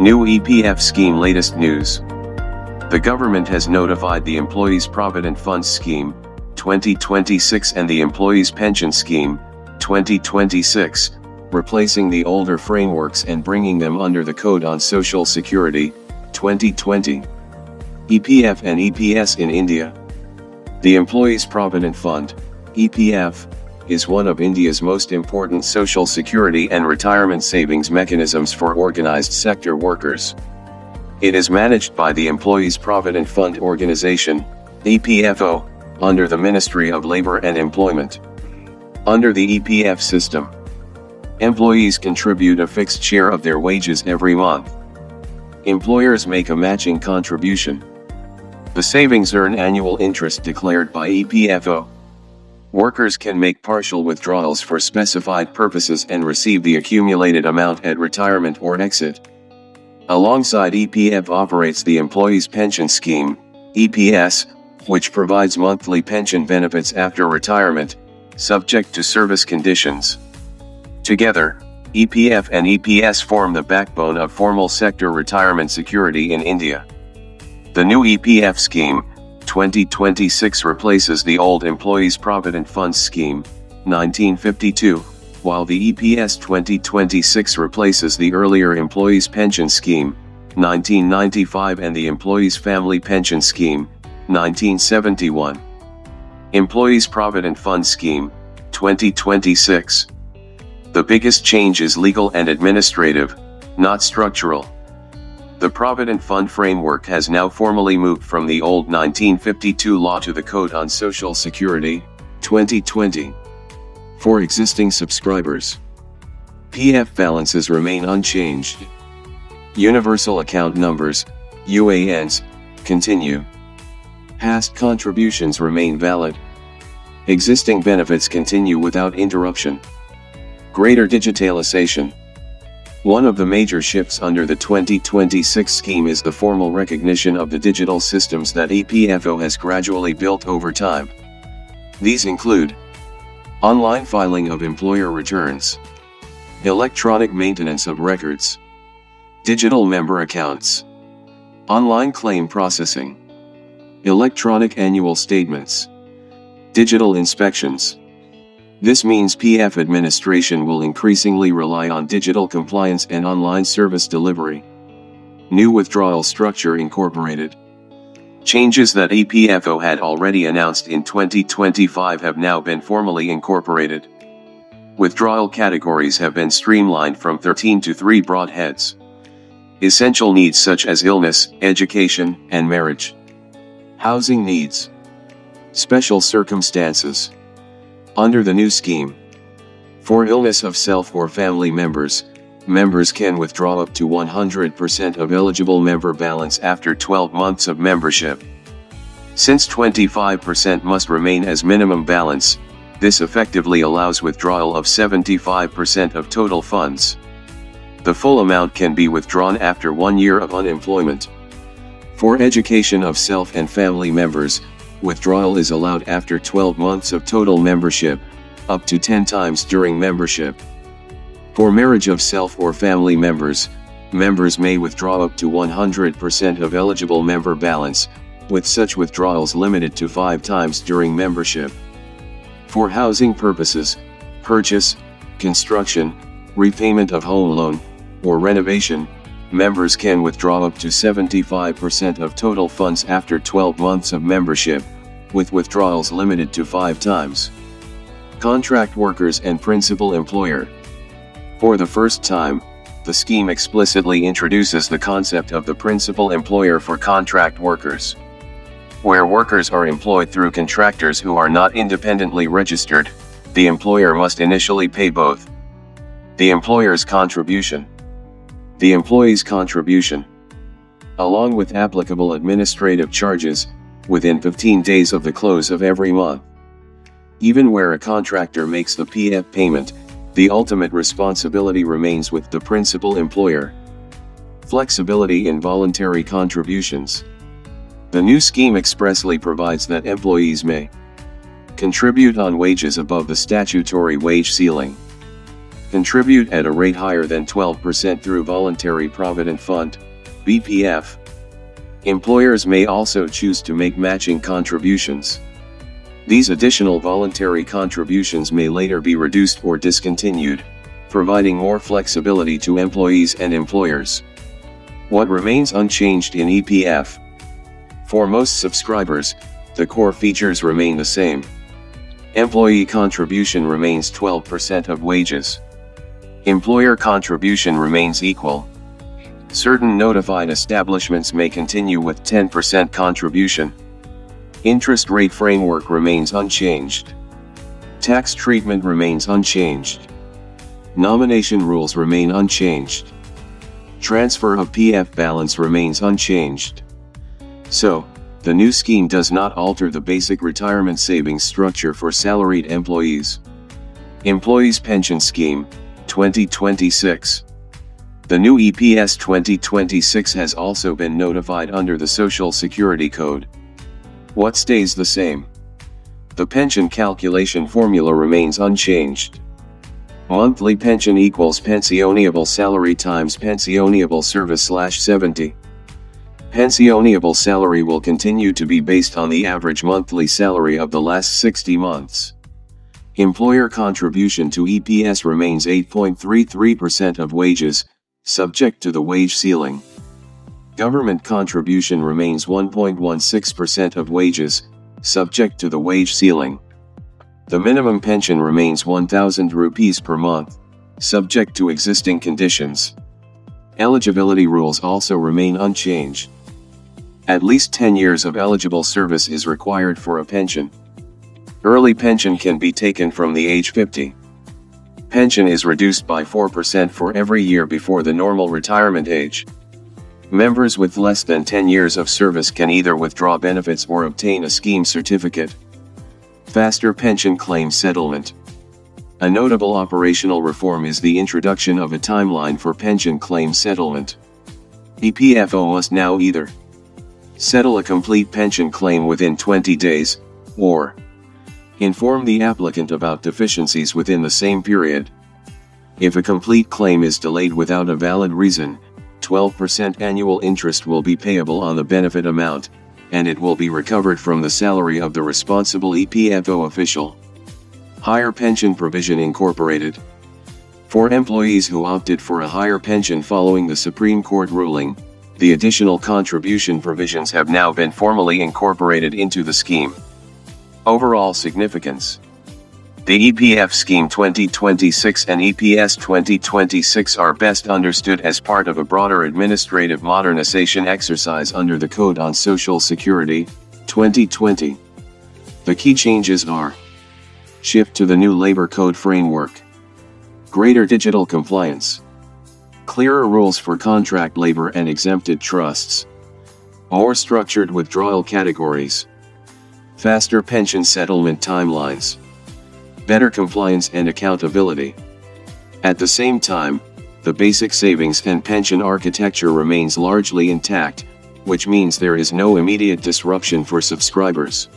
New EPF scheme. Latest news. The government has notified the Employees Provident Fund Scheme 2026 and the Employees Pension Scheme 2026, replacing the older frameworks and bringing them under the Code on Social Security 2020. EPF and EPS in India. The Employees Provident Fund, EPF, is one of India's most important social security and retirement savings mechanisms for organised sector workers. It is managed by the Employees Provident Fund Organisation, EPFO, under the Ministry of Labour and Employment. Under the EPF system, employees contribute a fixed share of their wages every month. Employers make a matching contribution. The savings earn annual interest declared by EPFO. Workers can make partial withdrawals for specified purposes and receive the accumulated amount at retirement or exit. Alongside EPF operates the Employees Pension Scheme, EPS, which provides monthly pension benefits after retirement, subject to service conditions. Together, EPF and EPS form the backbone of formal sector retirement security in India. The new EPF scheme, 2026, replaces the old Employees Provident Fund Scheme, 1952, while the EPS 2026 replaces the earlier Employees Pension Scheme, 1995, and the Employees Family Pension Scheme, 1971. Employees Provident Fund Scheme, 2026. The biggest change is legal and administrative, not structural. The Provident Fund framework has now formally moved from the old 1952 law to the Code on Social Security, 2020. For existing subscribers, PF balances remain unchanged. Universal account numbers, UANs, continue. Past contributions remain valid. Existing benefits continue without interruption. Greater digitalization. One of the major shifts under the 2026 scheme is the formal recognition of the digital systems that EPFO has gradually built over time. These include online filing of employer returns, electronic maintenance of records, digital member accounts, online claim processing, electronic annual statements, digital inspections. This means PF administration will increasingly rely on digital compliance and online service delivery. New withdrawal structure incorporated. Changes that EPFO had already announced in 2025 have now been formally incorporated. Withdrawal categories have been streamlined from 13 to 3 broad heads. Essential needs such as illness, education, and marriage. Housing needs. Special circumstances. Under the new scheme, for illness of self or family members, members can withdraw up to 100% of eligible member balance after 12 months of membership. Since 25% must remain as minimum balance, this effectively allows withdrawal of 75% of total funds. The full amount can be withdrawn after 1 year of unemployment. For education of self and family members, withdrawal is allowed after 12 months of total membership, up to 10 times during membership. For marriage of self or family members, members may withdraw up to 100% of eligible member balance, with such withdrawals limited to 5 times during membership. For housing purposes, purchase, construction, repayment of home loan, or renovation, members can withdraw up to 75% of total funds after 12 months of membership, with withdrawals limited to 5 times. Contract workers and principal employer. For the first time, the scheme explicitly introduces the concept of the principal employer for contract workers. Where workers are employed through contractors who are not independently registered, the employer must initially pay both. The employer's contribution. The employee's contribution, along with applicable administrative charges, within 15 days of the close of every month. Even where a contractor makes the PF payment, the ultimate responsibility remains with the principal employer. Flexibility in voluntary contributions. The new scheme expressly provides that employees may contribute on wages above the statutory wage ceiling, Contribute at a rate higher than 12% through Voluntary Provident Fund, BPF. Employers may also choose to make matching contributions. These additional voluntary contributions may later be reduced or discontinued, providing more flexibility to employees and employers. What remains unchanged in EPF? For most subscribers, the core features remain the same. Employee contribution remains 12% of wages. Employer contribution remains equal. Certain notified establishments may continue with 10% contribution. Interest rate framework remains unchanged. Tax treatment remains unchanged. Nomination rules remain unchanged. Transfer of PF balance remains unchanged. So, the new scheme does not alter the basic retirement savings structure for salaried employees. Employees Pension Scheme, 2026. The new EPS 2026 has also been notified under the Social Security Code. What stays the same? The pension calculation formula remains unchanged. Monthly pension equals pensionable salary times pensionable service/70. Pensionable salary will continue to be based on the average monthly salary of the last 60 months. Employer contribution to EPS remains 8.33% of wages, subject to the wage ceiling. Government contribution remains 1.16% of wages, subject to the wage ceiling. The minimum pension remains 1,000 rupees per month, subject to existing conditions. Eligibility rules also remain unchanged. At least 10 years of eligible service is required for a pension. Early pension can be taken from the age 50. Pension is reduced by 4% for every year before the normal retirement age. Members with less than 10 years of service can either withdraw benefits or obtain a scheme certificate. Faster pension claim settlement. A notable operational reform is the introduction of a timeline for pension claim settlement. EPFO must now either settle a complete pension claim within 20 days, or inform the applicant about deficiencies within the same period. If a complete claim is delayed without a valid reason, 12% annual interest will be payable on the benefit amount, and it will be recovered from the salary of the responsible EPFO official. Higher pension provision incorporated. For employees who opted for a higher pension following the Supreme Court ruling, the additional contribution provisions have now been formally incorporated into the scheme. Overall significance. The EPF Scheme 2026 and EPS 2026 are best understood as part of a broader administrative modernization exercise under the Code on Social Security, 2020. The key changes are: shift to the new labor code framework, greater digital compliance, clearer rules for contract labor and exempted trusts, more structured withdrawal categories, faster pension settlement timelines, better compliance and accountability. At the same time, the basic savings and pension architecture remains largely intact, which means there is no immediate disruption for subscribers.